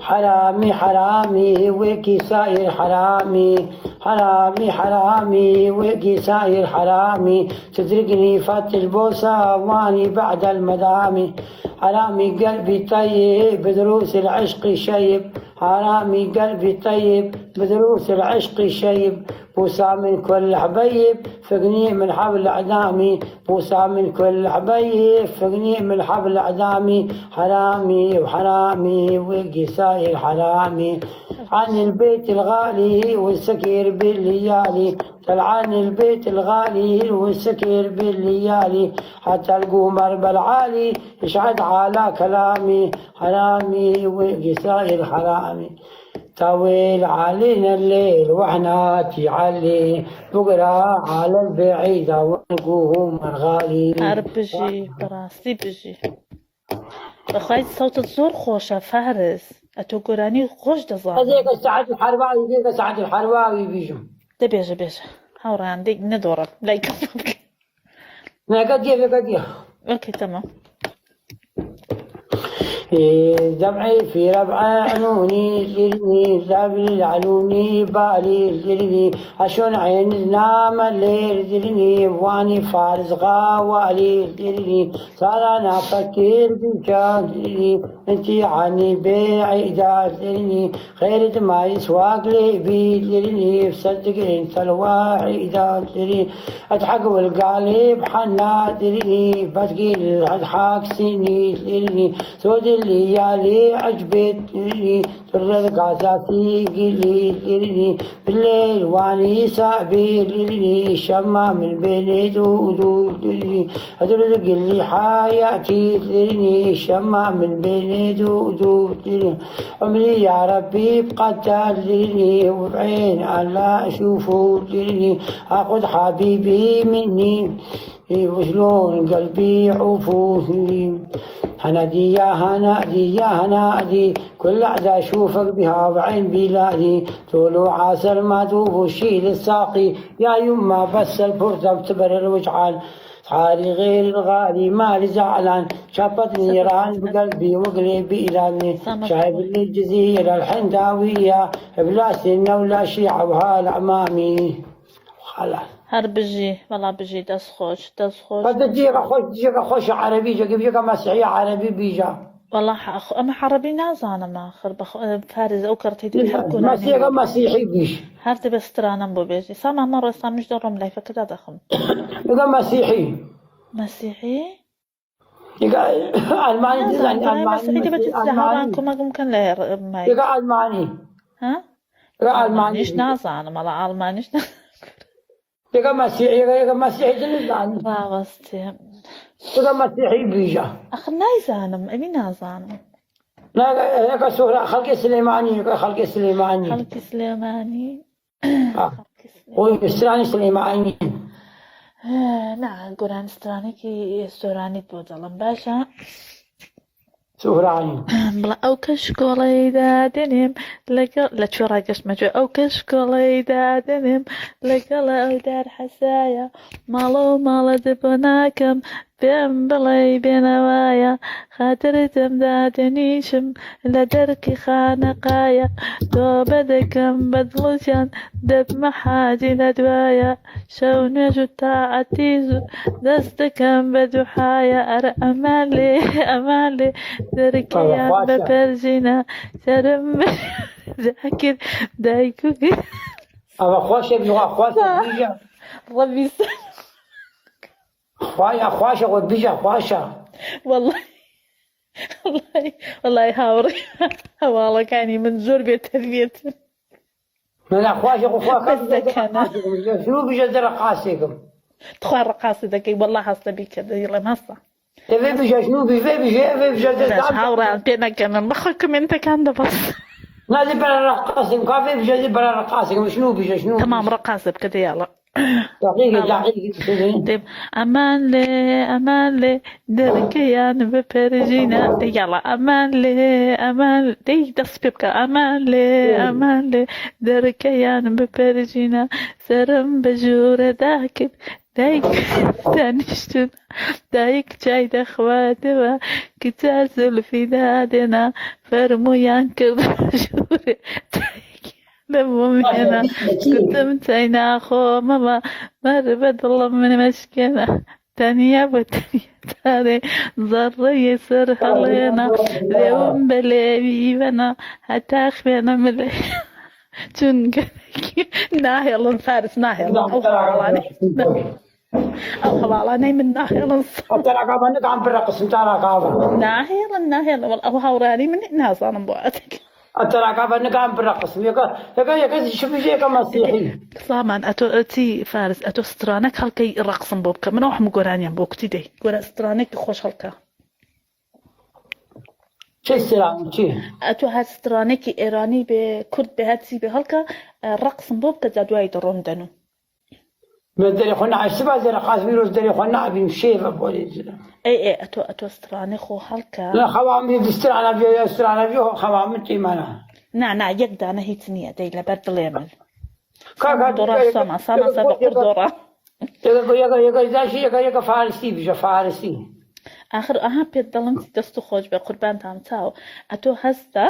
حرامي حرامي ويكي ساير حرامي، حرامي حرامي ويكي ساير حرامي، تدركني فات البوسة واني بعد المدامي. حرامي قلبي طيب بدروس العشق شيب، حرامي قلبي طيب بدروس العشق شيب، بوسة من كل حبيب فقني من حبل أعدامي، بوسة من كل حبيب فقني من حبل أعدامي. حرامي وحرامي ويقي ساير حرامي، عن البيت الغالي والسكير بالليالي، طلعان البيت الغالي والسكير بالليالي، حتى القمر بالعالي يشهد على كلامي. حرامي ويقي ساير حرامي، طويل علينا الليل واحنا تعلي، بقرا على البعيدة ونقوم الغالي. عرب بجي براسي بجي بخواید صوت زور خوشه فارس اتو گرانی خوش دزانم. هذيك سعد الحرباوي، هذيك سعد الحرباوي بيجوا. ده بيجي بيجي هوران ديك ندورك لا يكفك. ما قد اوكي تمام. دمعي في ربع عيوني زرني زابل العلوني بالي زرني، عشان عين نام الليل زرني، واني فارس غوالي زرني، صار انا افكر بكان زرني، انتي عني بعيدة زرني، خير ما يسواق لي بي زرني، صدق انت الواحدة زرني، اضحك والقلب حنا زرني، بتقيل اضحك سني زرني، سود الليالي عجبتني، سر القاساتي قليلني، بالليل واني سابيلني، شمع من بين دودولني، ادرك اللي حياتي لني، شمع من بين دودولني، عمري يا ربي بقدرني، وبعين الله اشوفه لني، اخذ حبيبي مني، وشلون قلبي عفوفني. هنادي يا هنادي يا هنادي، كل عدا اشوفك بها بعين بلادي، طول عسل ما دوب الشيل الساقي، يا يما بس الفرصة بتبر الوجعان، حالي غير الغالي مالي زعلان، شافت نيران بقلبي وقلبي إلاني، شايف الجزيرة الحنداوية بلا سنة ولا شيعة وهالعمامي. خلاص هر بجي والله بجي دس خوش دس خوش. قد تجيك خوش عربي جيك مسيحي عربي بيجا والله اما عربي نازانم اخر فارز او كرتيدي بحقنا مسيحي بيش هر تبي استرانم بو بيجي سامع مرة سامش درم لايفة كده دخم. يقول مسيحي يقول ألماني ألماني مسيحي دي بتتزهرانكم ممكن لا ما يقول ألماني ها يقول ألمانيش نازانم على ألمانيش يقول مسيحي جنزاني راوستي يقول مسيحي بيجا أخ نايزانم أبي نازانم لا يقول سورة خلق سليماني يقول خلق سليماني خلق سليماني ويستراني سليماني نعم قران استراني كي استراني بودلم باشا سوراني بلا أو كشكولي دادنم لا شو رايقش مجو أو كشكولي دادنم لقلا أو دار حسايا مالو مال دبناكم بين بلاي بنوايا خاطرتم دادنيشم لدركي خانقايا دو بدكم بدلوشان دب محاجي لدوايا شو نجو تاعتيزو دستكم بدوحايا أر أمالي دركيان ببرجنا شرم ذاكر دايكوكي أما خوشة بيجا خوشة بيجا ربي خوشة وبيجا خوشة والله هاوري هوالك يعني منزور بتربية لا خوشة بس أنا شنو بيجا در قاسيكم تخوار قاصدك والله حاسة بك يلا نصا تبي بيجا شنو بيجا بس هاوري بينا كان نخكم انت كان ده بس نادي برا رقاصكم كافي بيجا برا رقاصكم شنو بيجا شنو تمام رقاصة بكده يلا دقيقة أمان لي دركيان ببرجينا يلا أمان لي دي دسبيبك أمان لي دركيان ببرجينا سرم بجورة داكب دایک دانیشتون دایک چای دەخواتەوە کچە زولفی دادێنا فەرموویان کرد ژوورێ چایەکی لەبۆمێنا گوتم چای ناخۆمەوە مەر بە دڵم من مەشکێنە تەنیا بە تەنیا تارێ زەڕەیە سەر هەڵێنا لێوم بە لێوی بەنا هەتا خوێنە ملێ چون گەرەکی ناهێڵن فارس ناهێڵن ئەو هەواڵانەی من ناهێڵن ترى قابل نقعد بالرقص ترى قابل ناهێڵن ئەو هاوڕانی من نازانم بۆ ئەتێک ترى قابل نقعد بالرقص يا شوفي زي مسيحي سامان ئەتۆ ئەچی فارس ئەتۆ سترانەك هەڵکەی ڕقسم بۆ بکە منەوە هەموو گۆرانیان بۆ کوتی دەی گۆرە سترانێکی خۆش هەڵکە شو السلام شو ئەتۆ هەر سترانێکی ئێرانی بێ کورد بێ هەرچی بێ هەڵکە ڕقسم بۆ بکە جا دوای دەڕۆم دەنوم بدري خلنا على السبع زي رقاص فيروس دري خلنا عبين شيفة بوليز ئەی ئەتۆ سترانەی خۆ هەڵکە لا خوامي بسترعنا بيو يسترعنا بيو خوامي تيمانا نا یەک دانە هیچ نییە دەی لەبەر بڵێ من كاكا دۆڕا ساما سەبە قورد دۆڕا يا فارسي بيجا فارسي آخر ئەها پێت دەڵم دەست و خۆش بە قوربانتان چاو ئەتۆ هەستە